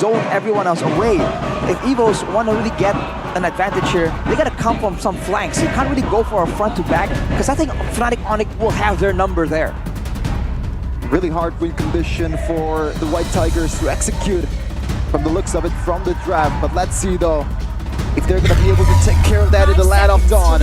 zone everyone else away. If Evos want to really get an advantage here, they gotta come from some flanks. You can't really go for a front to back because I think Fnatic Onyx will have their number there. Really hard win condition for the White Tigers to execute from the looks of it from the draft. But let's see though if they're gonna be able to take care of that in the Land of Dawn.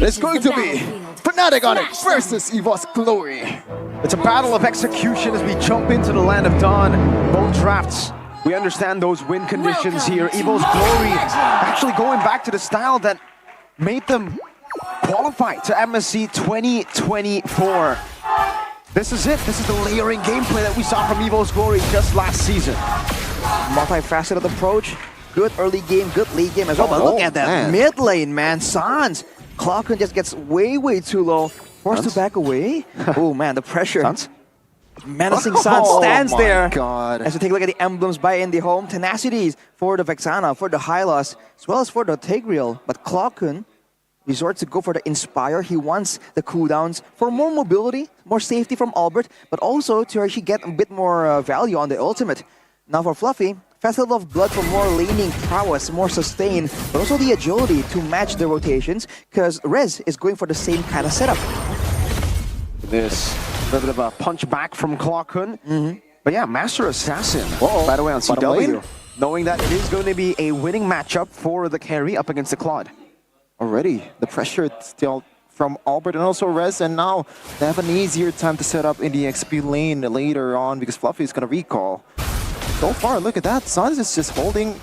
It's going to be Fnatic Onyx versus Evos Glory. It's a battle of execution as we jump into the Land of Dawn. Both drafts, we understand those win conditions here. Evos Glory actually going back to the style that made them qualify to MSC 2024. This is it. This is the layering gameplay that we saw from Evos Glory just last season. Multifaceted approach, good early game, good late game as well. But look at that mid lane, man. Sans, Clockun just gets way too low. Forced to back away. Oh man, the pressure. Menacing Sans stands there. God. As we take a look at the emblems by in the home, tenacities for the Vexana, for the Hylos, as well as for the Tigreal. But Clockun resorts to go for the Inspire. He wants the cooldowns for more mobility, more safety from Albert, but also to actually get a bit more value on the ultimate. Now for Fluffy, Festival of Blood for more laning prowess, more sustain, but also the agility to match the rotations, because Rez is going for the same kind of setup. This little bit of a punch back from Clockun. But yeah, Master Assassin, by the way, on CW, knowing that it is going to be a winning matchup for the carry up against the Claude. Already, the pressure still from Albert and also Rez, and now they have an easier time to set up in the XP lane later on because Fluffy is going to recall. So far, look at that. Sans is just holding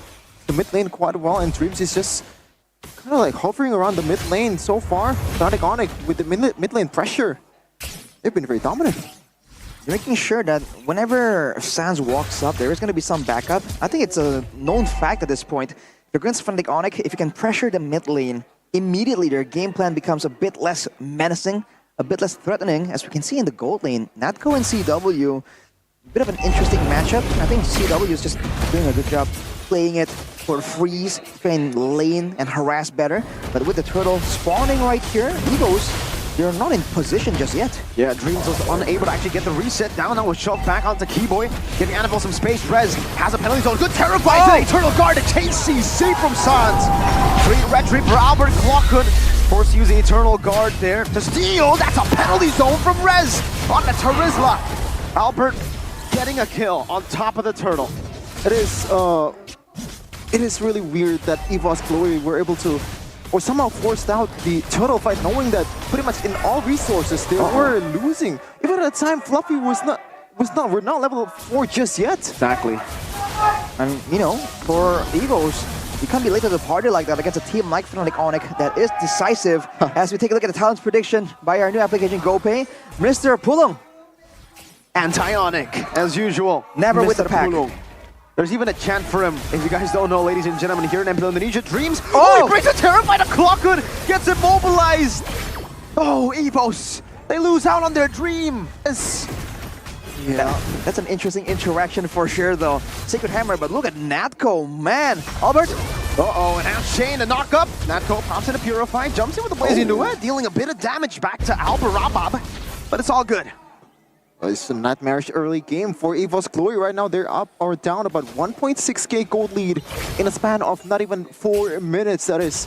the mid lane quite well, and Dreams is just kind of like hovering around the mid lane so far. Fnatic Onyx with the mid lane pressure, they've been very dominant. Making sure that whenever Sans walks up, there is going to be some backup. I think it's a known fact at this point. If you're against Fnatic Onyx, if you can pressure the mid lane, immediately their game plan becomes a bit less menacing, a bit less threatening, as we can see in the gold lane. Natco and CW, a bit of an interesting matchup. I think CW is just doing a good job playing it for freeze, playing lane and harass better. But with the turtle spawning right here, Evos, they're not in position just yet. Yeah, Dreams was unable to actually get the reset down. Now was shoved back onto Keyboy, giving Annabelle some space. Rez has a penalty zone. Good terrify to the Eternal Guard to chase CC from Sans. Red Reaper Albert Clockun forced to use the Eternal Guard there to steal. That's a penalty zone from Rez on the Terizla. Albert getting a kill on top of the turtle. It is really weird that Evos Glory were able to, or somehow forced out the turtle fight, knowing that pretty much in all resources they were losing. Even at the time, Fluffy we're not level 4 just yet. Exactly. And you know, for Evos, you can't be late to the party like that against a team like Fnatic Onyx that is decisive. As we take a look at the talents prediction by our new application GoPay, Mr. Pulung. Anti-Onyx, as usual. Never with the pack. Pulung. There's even a chant for him. If you guys don't know, ladies and gentlemen, here in Indonesia, Dreams. Oh, he brings a terrify to Clockun, gets immobilized. Oh, Evos, they lose out on their dream. Yeah, that's an interesting interaction for sure, though. Sacred Hammer, but look at Natco, man. Albert. And now Shane, the knock up. Natco pops in a Purify, jumps in with the Blazing Duet, dealing a bit of damage back to Albarabab. But it's all good. It's a nightmarish early game for Evos Glory. Right now, they're up or down about 1.6k gold lead in a span of not even 4 minutes. That is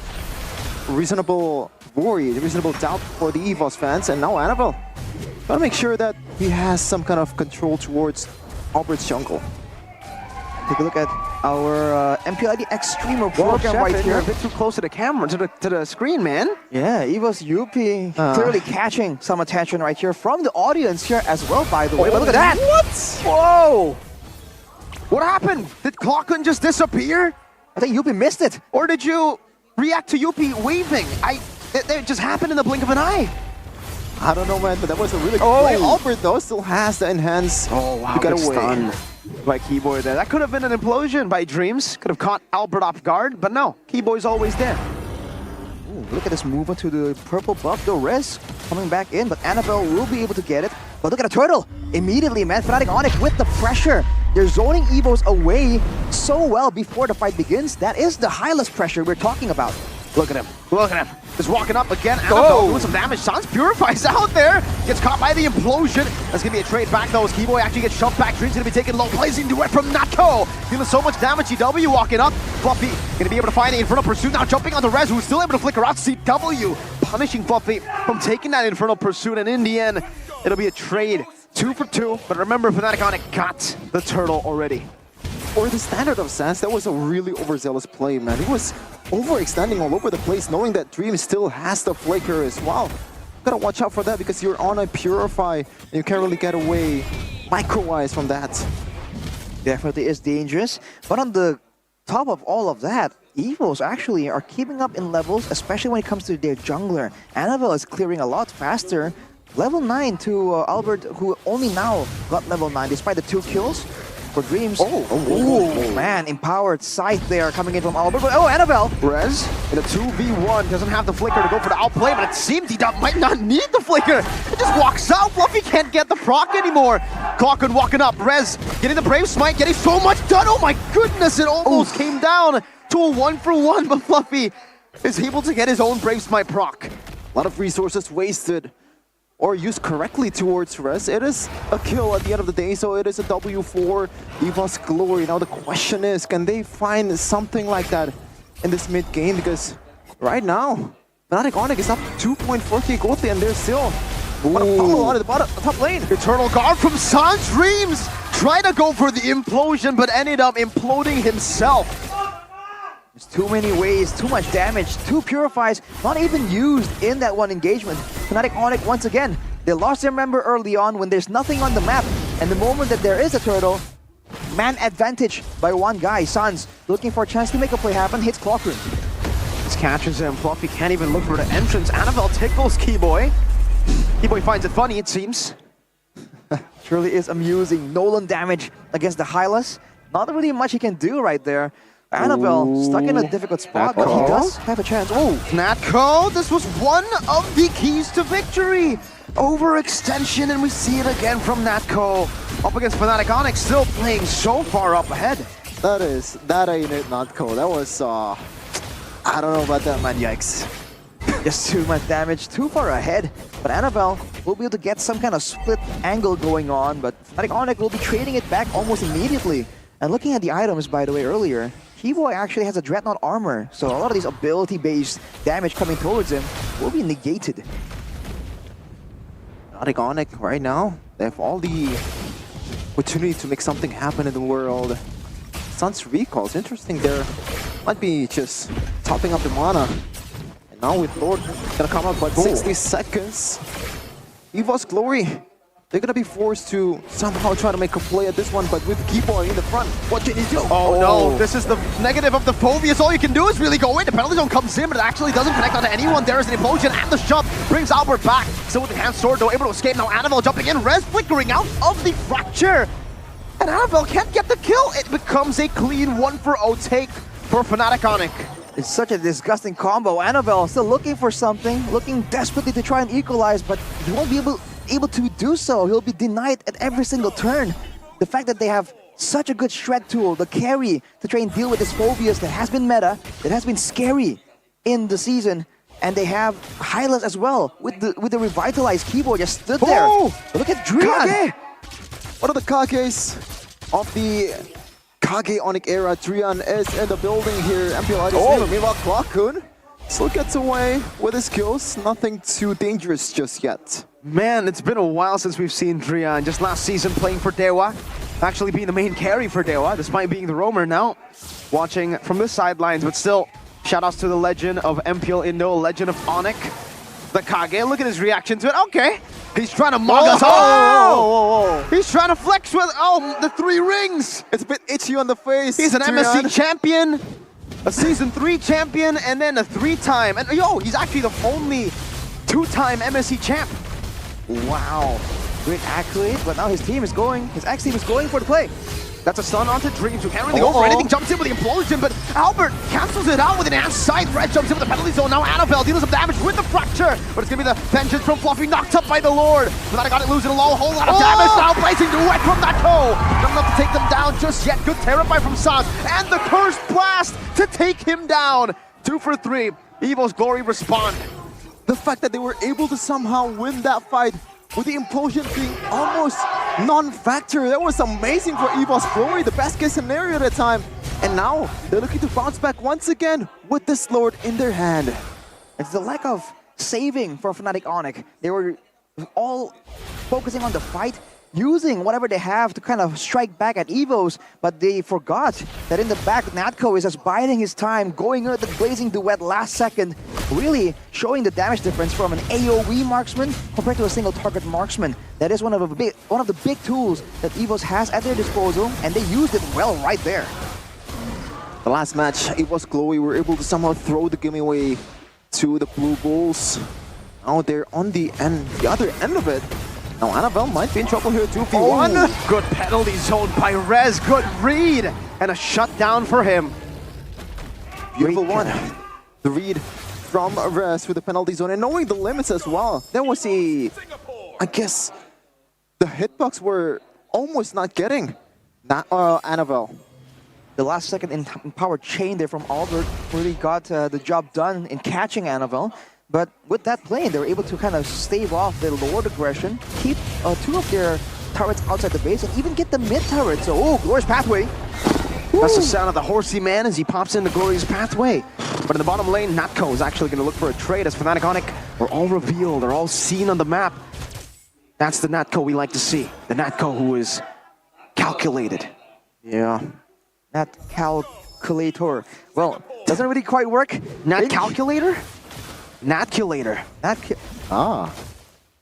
reasonable worry, reasonable doubt for the Evos fans. And now Annabelle, gotta make sure that he has some kind of control towards Albert's jungle. Take a look at our MPLID Extremer program right here. You're a bit too close to the camera, to the screen, man. Yeah, Evos Yuppie clearly catching some attention right here from the audience here as well, by the way. But look at that! What? Whoa! What happened? Did Clockun just disappear? I think Yuppie missed it. Or did you react to Yuppie waving? It just happened in the blink of an eye. I don't know, man, but that was a really good play. Albert, though, still has the enhance. Oh, wow, good stun by Keyboy there. That could have been an implosion by Dreams. Could have caught Albert off guard, but no. Keyboy's always there. Ooh, look at this move onto the purple buff. The Rez coming back in, but Annabelle will be able to get it. But look at the turtle. Immediately, man. Fnatic Onyx with the pressure. They're zoning Evos away so well before the fight begins. That is the Hylos pressure we're talking about. Look at him. Look at him. Just walking up again. Annabelle doing some damage. Sans Purify's out there. gets caught by the implosion. That's gonna be a trade back though, as Keyboy actually gets shoved back. Dream's gonna be taken low, blazing duet from Natko. Dealing so much damage, EW walking up. Fluffy gonna be able to find the Infernal Pursuit, now jumping on the Rez, who's still able to flicker out. CW punishing Fluffy from taking that Infernal Pursuit, and in the end, it'll be a trade. 2 for 2, but remember, Fnatic got the turtle already. For the standard of Sans, that was a really overzealous play, man. He was overextending all over the place, knowing that Dream still has the flicker as well. Gotta watch out for that because you're on a Purify and you can't really get away micro-wise from that. Definitely is dangerous. But on the top of all of that, Evos actually are keeping up in levels, especially when it comes to their jungler. Annabelle is clearing a lot faster. Level 9 to Albert, who only now got level 9 despite the 2 kills. For Dreams. Oh, man, empowered Scythe there coming in from Albert. But, oh, Annabelle. Rez in a 2v1 doesn't have the flicker to go for the outplay, but it seems he might not need the flicker. It just walks out. Fluffy can't get the proc anymore. Clockwood walking up. Rez getting the Brave Smite, getting so much done. Oh my goodness, it almost came down to a 1-for-1, but Fluffy is able to get his own Brave Smite proc. A lot of resources wasted or used correctly towards Rez. It is a kill at the end of the day, so it is a W for Evos Glory. Now the question is, can they find something like that in this mid game? Because right now, Fnatic Onyx is up 2.4k gold and they're still on the top lane. Eternal Guard from Sans. Dreams tried to go for the implosion, but ended up imploding himself. There's too many ways, too much damage, 2 purifies, not even used in that one engagement. Fnatic Onyx, once again, they lost their member early on when there's nothing on the map. And the moment that there is a turtle, man advantage by one guy. Sans looking for a chance to make a play happen, hits Clockroom. This catches him. Fluffy can't even look for the entrance. Annabelle tickles Keyboy. Keyboy finds it funny, it seems. Surely is amusing. Nolan damage against the Hylas. Not really much he can do right there. Annabelle stuck in a difficult spot, but he does have a chance. Oh, Natko, this was one of the keys to victory. Overextension, and we see it again from Natko. Up against Fnatic Onyx, still playing so far up ahead. That ain't it, Natko. That was, I don't know about that, man, yikes. just too much damage, too far ahead. But Annabelle will be able to get some kind of split angle going on, but Fnatic Onyx will be trading it back almost immediately. And looking at the items, by the way, earlier, Keyboy actually has a Dreadnought armor, so a lot of these ability-based damage coming towards him will be negated. Fnatic Onyx right now, they have all the opportunity to make something happen in the world. Sun's recalls, interesting there. Might be just topping up the mana. And now with Lord gonna come up, but 60 seconds. Evos Glory, they're gonna be forced to somehow try to make a play at this one, but with Keyboy in the front, what can he do? Oh no, this is the negative of the Phobius. All you can do is really go in. The penalty zone comes in, but it actually doesn't connect onto anyone. There is an implosion, and the shove brings Albert back. Still with the hand sword, though, able to escape. Now Annabelle jumping in, Rez flickering out of the fracture. And Annabelle can't get the kill. It becomes a clean 1-for-0 take for Fnatic Onyx. It's such a disgusting combo. Annabelle still looking for something, looking desperately to try and equalize, but he won't be able to do so. He'll be denied at every single turn. The fact that they have such a good shred tool, the carry, to try and deal with this Phobius that has been meta, that has been scary in the season, and they have Hylas as well with the revitalized Keyboard just stood there. But look at Drian. One of the Kages of the Kage Onyx era. Drian is in the building here. MPL meanwhile, Clockwood still gets away with his kills. Nothing too dangerous just yet. Man, it's been a while since we've seen Drian. Just last season playing for Dewa. Actually being the main carry for Dewa, despite being the roamer now. Watching from the sidelines, but still, shoutouts to the legend of MPL Indo, legend of Onyx. The Kage, look at his reaction to it. Okay, he's trying to mug us. He's trying to flex with, the 3 rings. It's a bit itchy on the face. He's an Drian. MSC champion, a Season 3 champion, and then a 3-time. And he's actually the only 2-time MSC champ. Wow, great accolade, but now his X-team is going for the play. That's a stun onto Dreams, who can't really go for anything. Jumps in with the implosion, but Albert cancels it out with an ass side. Red jumps in with the penalty zone. Now Annabelle dealing some damage with the fracture, but it's gonna be the vengeance from Fluffy, knocked up by the Lord. But I got it losing a whole lot of damage now. Blazing duet from Natko. Not enough to take them down just yet. Good Terrify from Sans, and the Cursed Blast to take him down. 2 for 3. Evos Glory respond. The fact that they were able to somehow win that fight with the implosion being almost non-factor. That was amazing for Evos Glory, the best case scenario at the time. And now they're looking to bounce back once again with this Lord in their hand. It's the lack of saving for Fnatic Onyx. They were all focusing on the fight, using whatever they have to kind of strike back at Evos, but they forgot that in the back, Natco is just biding his time, going with the Blazing Duet last second, really showing the damage difference from an AoE marksman compared to a single target marksman. That is one of the big tools that Evos has at their disposal, and they used it well right there. The last match, it was Glowy, were able to somehow throw the game away to the Blue Bulls. Now they're on the other end of it. Now Annabelle might be in trouble here, 2v1. Good penalty zone by Rez, good read, and a shutdown for him. Beautiful one. The read from Rez with the penalty zone and knowing the limits as well. There was I guess, the hitbox were almost not getting Annabelle. The last second in power chain there from Albert really got the job done in catching Annabelle. But with that play, they were able to kind of stave off the Lord aggression, keep 2 of their turrets outside the base, and even get the mid turret. So, oh, Glorious Pathway. That's the sound of the horsey man as he pops into Glorious Pathway. But in the bottom lane, Natco is actually going to look for a trade as Fnatic Onyx are all revealed, they're all seen on the map. That's the Natco we like to see. The Natco who is calculated. Yeah. Nat calculator. Well, doesn't really quite work. Nat calculator? Natculator.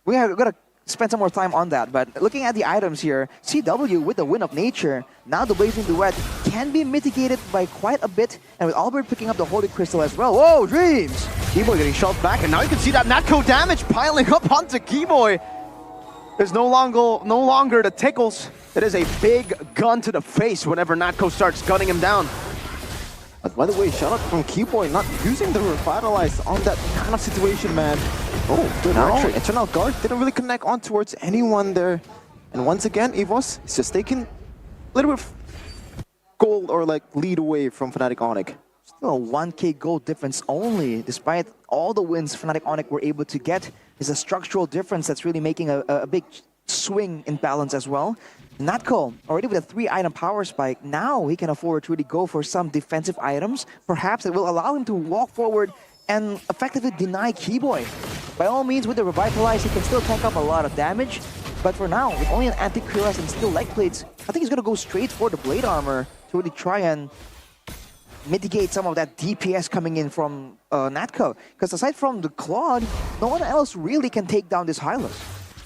We have got to spend some more time on that, but looking at the items here, CW with the Wind of Nature, now the Blazing Duet can be mitigated by quite a bit, and with Albert picking up the Holy Crystal as well. Whoa, Dreams! Keyboy getting shoved back, and now you can see that Natco damage piling up onto Keyboy. There's no longer the tickles. It is a big gun to the face whenever Natco starts gunning him down. But by the way, shout out from Keyboy not using the Revitalize on that kind of situation, man. Oh, good entry. Eternal Guard didn't really connect on towards anyone there. And once again, Evos is just taking a little bit of gold or like lead away from Fnatic Onyx. Still a 1k gold difference only, despite all the wins Fnatic Onyx were able to get. Is a structural difference that's really making a big swing in balance as well. Natco, already with a 3-item power spike, now he can afford to really go for some defensive items. Perhaps it will allow him to walk forward and effectively deny Keyboy. By all means, with the Revitalize, he can still tank up a lot of damage. But for now, with only an anti-cuirass and still leg plates, I think he's going to go straight for the blade armor to really try and mitigate some of that DPS coming in from Natco. Because aside from the Claude, no one else really can take down this Hylos.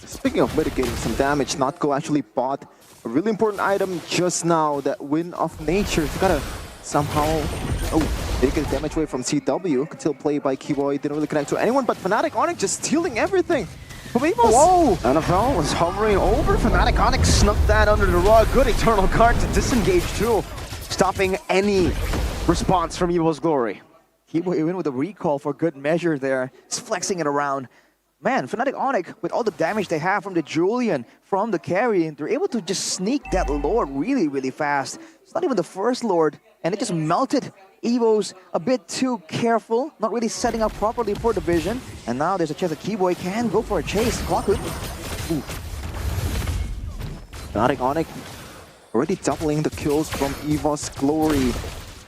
Speaking of mitigating some damage, Natco actually bought a really important item just now, that Wind of Nature. To gotta somehow... Oh, they get damage away from CW. Could still play by Keyboy, didn't really connect to anyone, but Fnatic Onyx just stealing everything from Evos. Whoa! NFL was hovering over. Fnatic Onyx snuck that under the rug. Good Eternal Guard to disengage too, stopping any response from Evos Glory. Keyboy even with a recall for good measure there. He's flexing it around. Man, Fnatic Onyx, with all the damage they have from the Julian, from the carry, they're able to just sneak that Lord really, really fast. It's not even the first Lord, and it just melted Evos a bit too careful, not really setting up properly for the vision. And now there's a chance that Keyboy can go for a chase. Clockwood. Fnatic Onyx already doubling the kills from Evos Glory.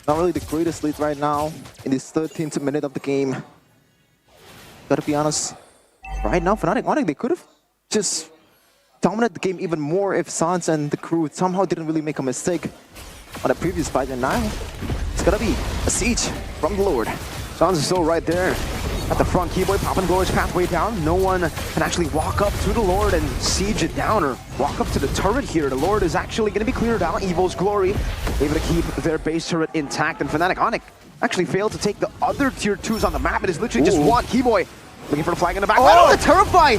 Not really the greatest lead right now in this 13th minute of the game. Gotta be honest. Right now, Fnatic Onyx, they could have just dominated the game even more if Sans and the crew somehow didn't really make a mistake on the previous fight. And now, it's gonna be a siege from the Lord. Sans is still right there at the front. Keyboy popping Glorious Pathway down. No one can actually walk up to the Lord and siege it down or walk up to the turret here. The Lord is actually going to be cleared out. Evos Glory able to keep their base turret intact. And Fnatic Onyx actually failed to take the other tier 2s on the map. It is literally just one. Keyboy looking for the flag in the back. Oh, the Terrify!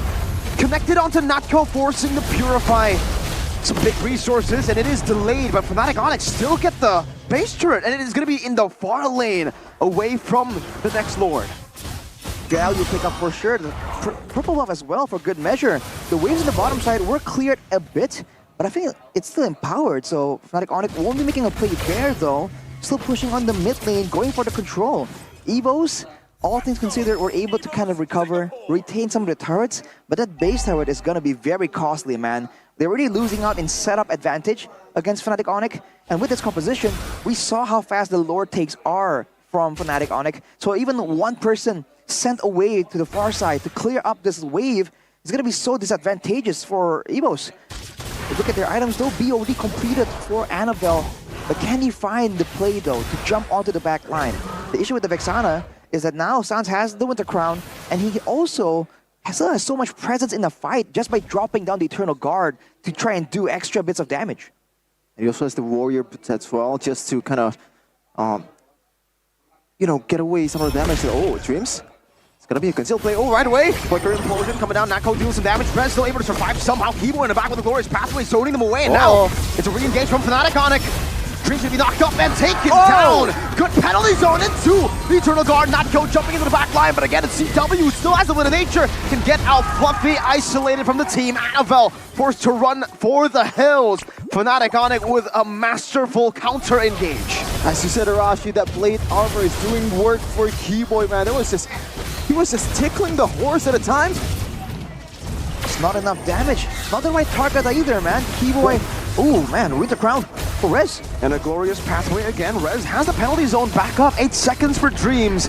Connected onto Natco, forcing the Purify. Some big resources, and it is delayed, but Fnatic Onyx still get the base turret, and it is going to be in the far lane, away from the next Lord. Gal, you pick up for sure. The purple buff as well for good measure. The waves on the bottom side were cleared a bit, but I think it's still empowered, so Fnatic Onyx won't be making a play there, though. Still pushing on the mid lane, going for the control. Evos all things considered, were able to kind of recover, retain some of the turrets, but that base turret is going to be very costly, man. They're already losing out in setup advantage against Fnatic Onyx, and with this composition, we saw how fast the Lord takes are from Fnatic Onyx. So even one person sent away to the far side to clear up this wave is going to be so disadvantageous for Evos. Look at their items though, BOD completed for Annabelle, but can he find the play though to jump onto the back line? The issue with the Vexana is that now Sans has the Winter Crown, and he also has so much presence in the fight just by dropping down the Eternal Guard to try and do extra bits of damage. And he also has the Warrior as well, just to kind of, you know, get away some of the damage. Oh, Dreams. It's gonna be a concealed play. Oh, right away. Quicker implosion coming down. Nako doing some damage. Red still able to survive somehow. Kibo in the back with the glorious pathway, zoning them away. And now it's a re-engage from Fnatic Onyx. Dreams to be knocked up and taken down. Good penalty zone into the Eternal Guard. Natko jumping into the back line, but again, it's CW still has the win of nature. Can get out Fluffy, isolated from the team. Annabelle forced to run for the hills. Fnatic Onyx with a masterful counter engage. As you said, Arashi, that blade armor is doing work for Keyboy, man. He was just tickling the horse at a time. It's not enough damage. Not the right target either, man. Keyboy. Oh man, Winter Crown for Rez. And a glorious pathway again. Rez has the penalty zone back up. 8 seconds for Dreams.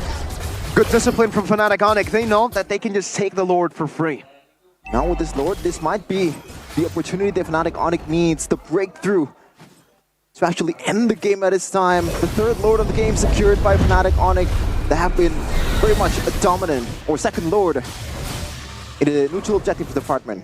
Good discipline from Fnatic Onyx. They know that they can just take the Lord for free. Now with this Lord, this might be the opportunity that Fnatic Onyx needs, the breakthrough to actually end the game at this time. The third Lord of the game secured by Fnatic Onyx. They have been very much a dominant or second Lord in the neutral objective department.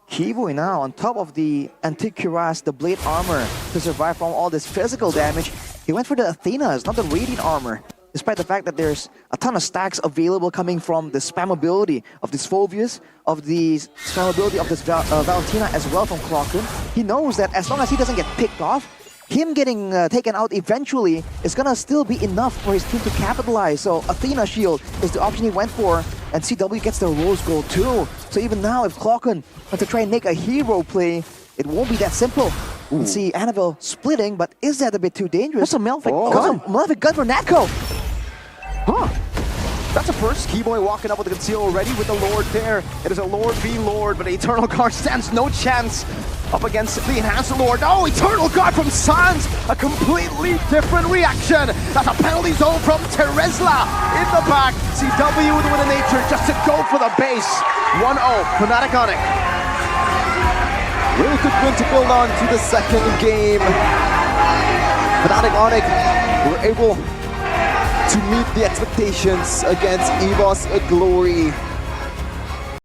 Keyboy now on top of the Antique Cuirass, the blade armor, to survive from all this physical damage. He went for the Athenas, not the Radiant armor. Despite the fact that there's a ton of stacks available coming from the spammability of this Phobius, of the spammability of this Valentina as well from Clockton. He knows that as long as he doesn't get picked off, him getting taken out eventually is gonna still be enough for his team to capitalize. So Athena Shield is the option he went for, and CW gets the Rose Gold too. So even now, if Clockton wants to try and make a hero play, it won't be that simple. You see Annabelle splitting, but is that a bit too dangerous? That's a Malefic gun. Malefic gun for Natko. Huh. That's a first. Keyboy walking up with the conceal already with the Lord there. It is a Lord v Lord, but Eternal Guard stands no chance up against the Enhanced Lord. Oh, Eternal Guard from Sans! A completely different reaction. That's a penalty zone from Teresla in the back. CW with the win of nature just to go for the base. 1-0, Fnatic Onyx. Really good win to build on to the second game. Fnatic Onyx were able to meet the expectations against Evos Glory.